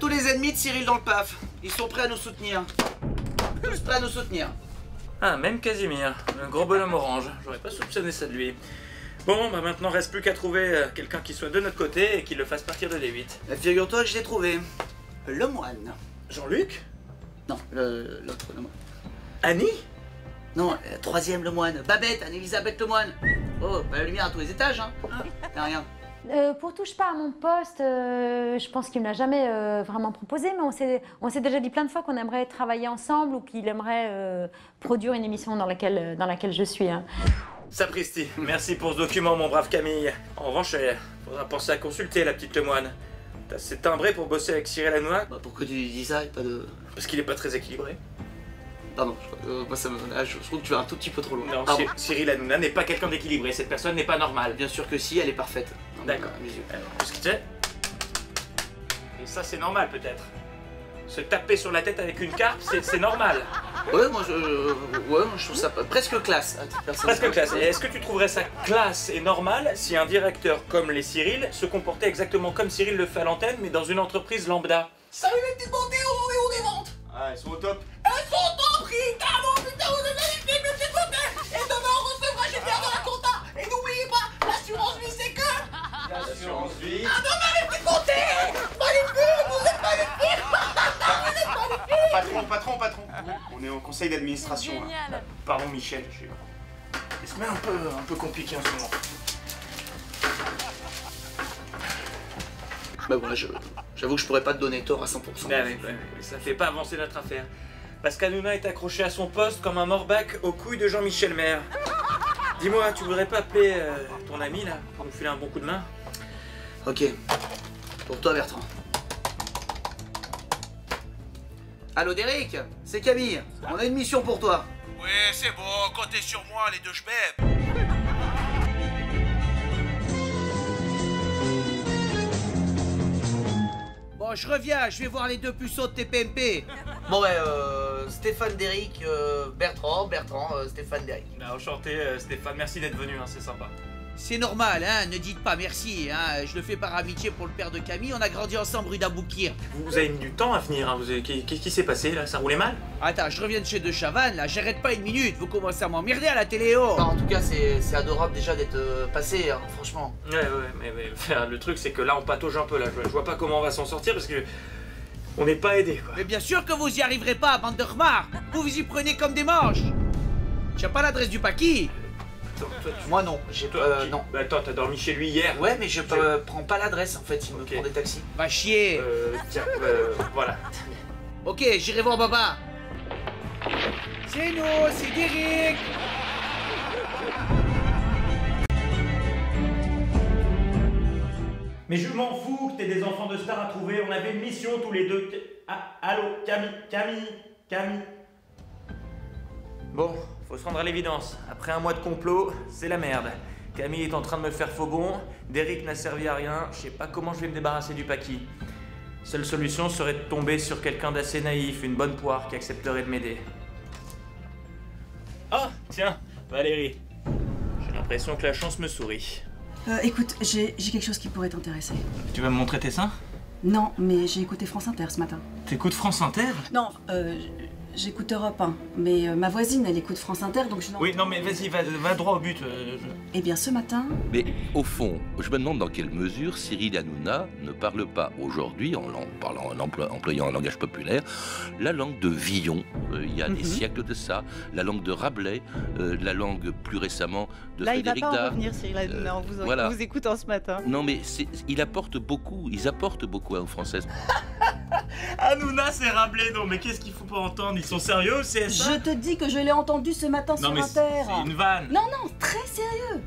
tous les ennemis de Cyril dans le PAF. Ils sont prêts à nous soutenir. Tous prêts à nous soutenir. Ah, même Casimir, le gros bonhomme orange. J'aurais pas soupçonné ça de lui. Bon, bah maintenant reste plus qu'à trouver quelqu'un qui soit de notre côté et qui le fasse partir de D8. Figure-toi que je l'ai trouvé. Le moine. Jean-Luc? Non, l'autre, le moine. Annie? Non, troisième le moine. Babette, Anne-Elisabeth le moine. Oh, pas la lumière à tous les étages, hein. T'as rien. Pour touche pas à mon poste, je pense qu'il me l'a jamais vraiment proposé, mais on s'est déjà dit plein de fois qu'on aimerait travailler ensemble ou qu'il aimerait produire une émission dans laquelle je suis. Hein. Sapristi, merci pour ce document, mon brave Camille. En revanche, faudra penser à consulter la petite Lemoine. T'as assez timbré pour bosser avec Cyril Hanouna? Bah pourquoi tu dis ça et pas de... Parce qu'il est pas très équilibré. Pardon, moi ça me... je trouve que tu vas un tout petit peu trop loin. Non, Cyril Hanouna n'est pas quelqu'un d'équilibré, cette personne n'est pas normale. Bien sûr que si, elle est parfaite. D'accord. Qu'est-ce que tu sais? Et ça c'est normal peut-être. Se taper sur la tête avec une carpe, c'est normal. Ouais, moi je trouve ça presque classe. Presque classe. Et est-ce que tu trouverais ça classe et normal si un directeur comme les Cyril se comportait exactement comme Cyril le fait à l'antenne, mais dans une entreprise lambda? Salut les petites montées, on est ventes. Ah, elles sont au top. Elles sont au top, putain, vous avez les petites montées. Et demain on recevra Gilbert de la compta. Et n'oubliez pas, l'assurance vie c'est que... L'assurance vie... Ah demain les petites montées. Pas les pires, vous êtes pas les pires. Vous êtes pas les pires. Patron. On est au conseil d'administration. Pardon Michel, c'est quand même un peu compliqué en ce moment. Bah voilà, j'avoue que je pourrais pas te donner tort à 100%. Bah oui, ça fait pas avancer notre affaire. Parce qu'Hanouna est accroché à son poste comme un morbac aux couilles de Jean-Michel Maire. Dis-moi, tu voudrais pas appeler ton ami là, pour nous filer un bon coup de main? Ok. Pour toi Bertrand. Allô Derek, c'est Camille. On a une mission pour toi. Ouais, c'est bon, comptez sur moi, les deux schbebs. Bon, je reviens, je vais voir les deux puceaux de TPMP. Bon ouais, Stéphane Derek, Bertrand, Stéphane Derek. Bah, enchanté Stéphane, merci d'être venu, hein, c'est sympa. C'est normal, hein, ne dites pas merci, hein, je le fais par amitié pour le père de Camille, on a grandi ensemble rue d'Aboukir. Vous avez mis du temps à venir, hein. Qu'est-ce qui s'est passé là? Ça roulait mal? Attends, je reviens de chez De Chavannes, là, j'arrête pas une minute, vous commencez à m'emmerder à la télé, oh. En tout cas, c'est adorable déjà d'être passé, hein, franchement. Ouais, mais le truc c'est que là on patauge un peu là, je vois pas comment on va s'en sortir parce que... on n'est pas aidé quoi. Mais bien sûr que vous y arriverez pas, bande de remarques. Vous y prenez comme des manches. J'ai pas l'adresse du paquis. Moi non, j'ai non. Bah, attends, t'as dormi chez lui hier? Ouais, mais je prends pas l'adresse en fait, il me prend des taxis. Va chier. Tiens, voilà. Ok, j'irai voir Baba. C'est nous, c'est Derek. Mais je m'en fous que t'aies des enfants de stars à trouver, on avait une mission tous les deux. Ah, allô, Camille. Bon, faut se rendre à l'évidence. Après un mois de complot, c'est la merde. Camille est en train de me faire faux bon, Derek n'a servi à rien, je sais pas comment je vais me débarrasser du paquis. Seule solution serait de tomber sur quelqu'un d'assez naïf, une bonne poire qui accepterait de m'aider. Ah, tiens, Valérie. J'ai l'impression que la chance me sourit. Écoute, j'ai quelque chose qui pourrait t'intéresser. Tu vas me montrer tes seins? Non, mais j'ai écouté France Inter ce matin. T'écoutes France Inter? Non, j'écoute Europe 1, mais ma voisine, elle écoute France Inter, donc je n'en... Oui, non mais vas-y, va droit au but. Eh bien, ce matin... Mais au fond, je me demande dans quelle mesure Cyril Hanouna ne parle pas aujourd'hui, en employant un langage populaire, la langue de Villon, il y a des siècles de ça, la langue de Rabelais, la langue plus récemment de Là, Frédéric il va pas Dard. en revenir, Cyril Hanouna, en voilà. vous écoutant ce matin. Non mais ils apportent beaucoup aux Françaises. Hanouna, c'est Rabelais, non mais qu'est-ce qu'il faut pas entendre? Ils sont sérieux au CSA? Je te dis que je l'ai entendu ce matin sur Inter. C'est une vanne. Non, très sérieux.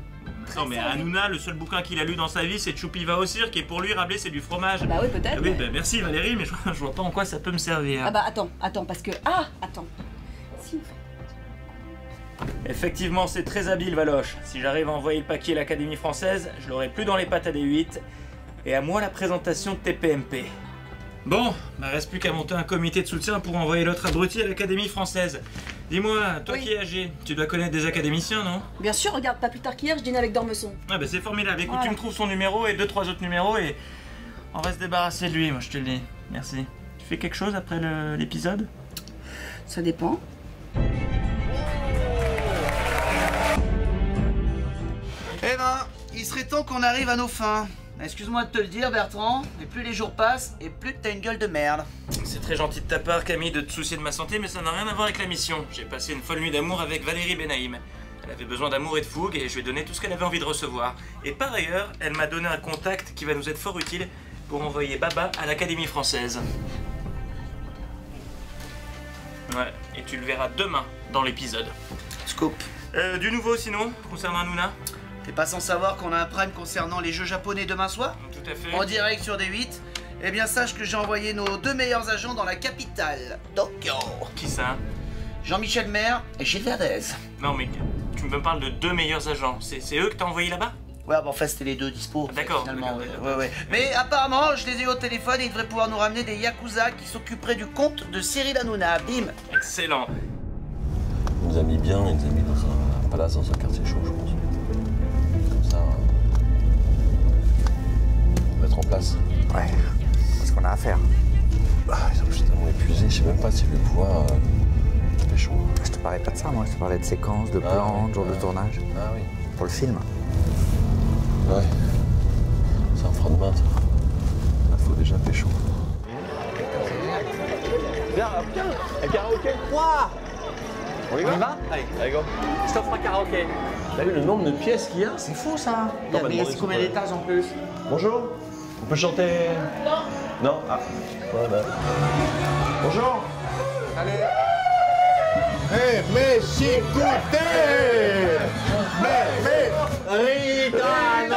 Non mais Hanouna, le seul bouquin qu'il a lu dans sa vie, c'est Choupi va au cirque, et pour lui, Rabelais, c'est du fromage. Bah oui, peut-être. Ah oui, bah merci Valérie, mais je vois pas en quoi ça peut me servir. Ah bah attends, parce que... Ah, attends. Si... Effectivement, c'est très habile, Valoche. Si j'arrive à envoyer le paquet à l'Académie française, je l'aurai plus dans les pattes à D8, et à moi la présentation de TPMP. Bon, bah reste plus qu'à monter un comité de soutien pour envoyer l'autre abruti à l'Académie française. Dis-moi, toi Oui. qui es âgé, tu dois connaître des académiciens, non? Bien sûr, regarde, pas plus tard qu'hier, je dînais avec Dormesson. Ah bah c'est formidable, écoute, Voilà. tu me trouves son numéro et 2-3 autres numéros et on va se débarrasser de lui, moi je te le dis. Merci. Tu fais quelque chose après l'épisode? Ça dépend. Eh ben, il serait temps qu'on arrive à nos fins. Excuse-moi de te le dire, Bertrand, mais plus les jours passent et plus t'as une gueule de merde. C'est très gentil de ta part, Camille, de te soucier de ma santé, mais ça n'a rien à voir avec la mission. J'ai passé une folle nuit d'amour avec Valérie Benaïm. Elle avait besoin d'amour et de fougue et je lui ai donné tout ce qu'elle avait envie de recevoir. Et par ailleurs, elle m'a donné un contact qui va nous être fort utile pour envoyer Baba à l'Académie française. Ouais, et tu le verras demain dans l'épisode. Scoop. Du nouveau sinon, concernant Hanouna? T'es pas sans savoir qu'on a un prime concernant les jeux japonais demain soir? Tout à fait. En direct sur D8. Eh bien sache que j'ai envoyé nos 2 meilleurs agents dans la capitale, Tokyo. Qui ça? Jean-Michel Maire et Gilles Verdez. Non mais tu me parles de 2 meilleurs agents, c'est eux que t'as envoyés là-bas? Ouais, bah en fait c'était les 2 dispo. D'accord. Finalement, ouais. Mais apparemment, je les ai eu au téléphone et ils devraient pouvoir nous ramener des Yakuza qui s'occuperaient du compte de Cyril Hanouna. Bim. Excellent. Il nous a mis bien, il nous a mis dans un palace, dans un quartier chaud, je pense. Comme ça, on va être en place. Ouais, c'est ce qu'on a à faire. Bah, ils sont juste tellement épuisés, je sais même pas si je vais pouvoir pécho. Je te parlais pas de ça, moi, je te parlais de séquences, de plans, de jours de tournage. Ah oui. Pour le film. Ouais. Ça en fera demain, ça. Il faut déjà pécho. Viens, un karaoké. Quoi? On y va? Allez, go. Je t'offre un karaoké. T'as vu le nombre de pièces qu'il y a? C'est fou, ça. Mais c'est combien d'étages en plus? Bonjour. On peut chanter? Non. Non? Ah. Voilà. Bonjour. Allez. Hey, mais écoutez! Mais, Ritana!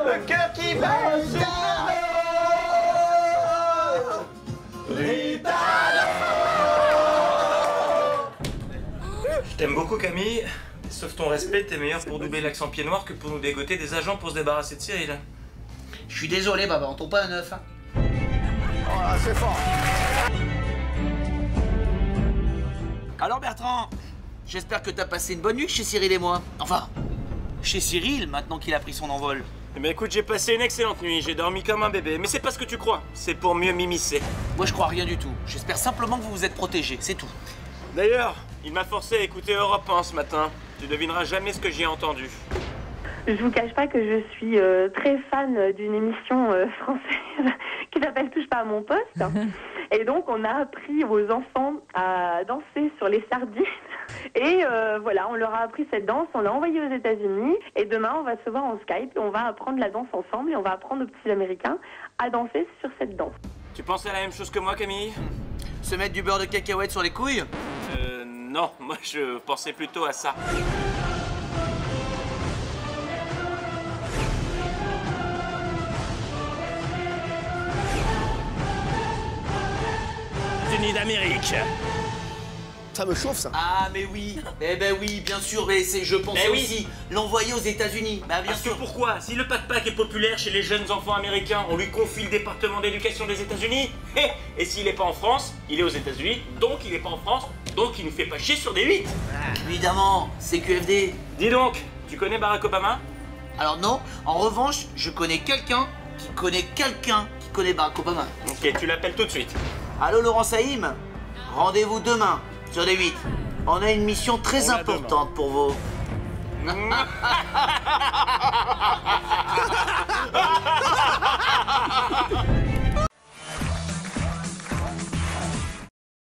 Le cœur qui bat! Je t'aime beaucoup Camille, sauf ton respect, t'es meilleur pour doubler l'accent pied noir que pour nous dégoter des agents pour se débarrasser de Cyril. Je suis désolé, Baba, on tombe pas à 9. Hein. Oh là, c'est fort! Alors Bertrand, j'espère que t'as passé une bonne nuit chez Cyril et moi. Enfin, chez Cyril, maintenant qu'il a pris son envol. Eh ben écoute, j'ai passé une excellente nuit, j'ai dormi comme un bébé, mais c'est pas ce que tu crois, c'est pour mieux m'immiscer. Moi je crois rien du tout, j'espère simplement que vous vous êtes protégés, c'est tout. D'ailleurs, il m'a forcé à écouter Europe 1 ce matin, tu devineras jamais ce que j'y ai entendu. Je vous cache pas que je suis très fan d'une émission française qui s'appelle Touche pas à mon poste. Et donc on a appris aux enfants à danser sur les sardines. Et voilà, on leur a appris cette danse, on l'a envoyée aux États-Unis. Et demain on va se voir en Skype et on va apprendre la danse ensemble et on va apprendre aux petits Américains à danser sur cette danse. Tu penses à la même chose que moi Camille? Se mettre du beurre de cacahuète sur les couilles? Non, moi je pensais plutôt à ça. États-Unis d'Amérique. Ça me chauffe, ça. Ah mais oui, eh ben oui, bien sûr, mais c'est, je pensais oui. aussi l'envoyer aux États-Unis. Bah bien Parce sûr. que pourquoi? Si le pack-pack est populaire chez les jeunes enfants américains, on lui confie le département d'éducation des États-Unis. Et s'il est pas en France, il est aux États-Unis, donc il est pas en France, donc il nous fait pas chier sur des 8. Évidemment, c'est QFD. Dis donc, tu connais Barack Obama? Alors non, en revanche, je connais quelqu'un qui connaît Barack Obama. Ok, tu l'appelles tout de suite. Allô Laurent Saïm, rendez-vous demain sur les 8. On a une mission très importante pour vous.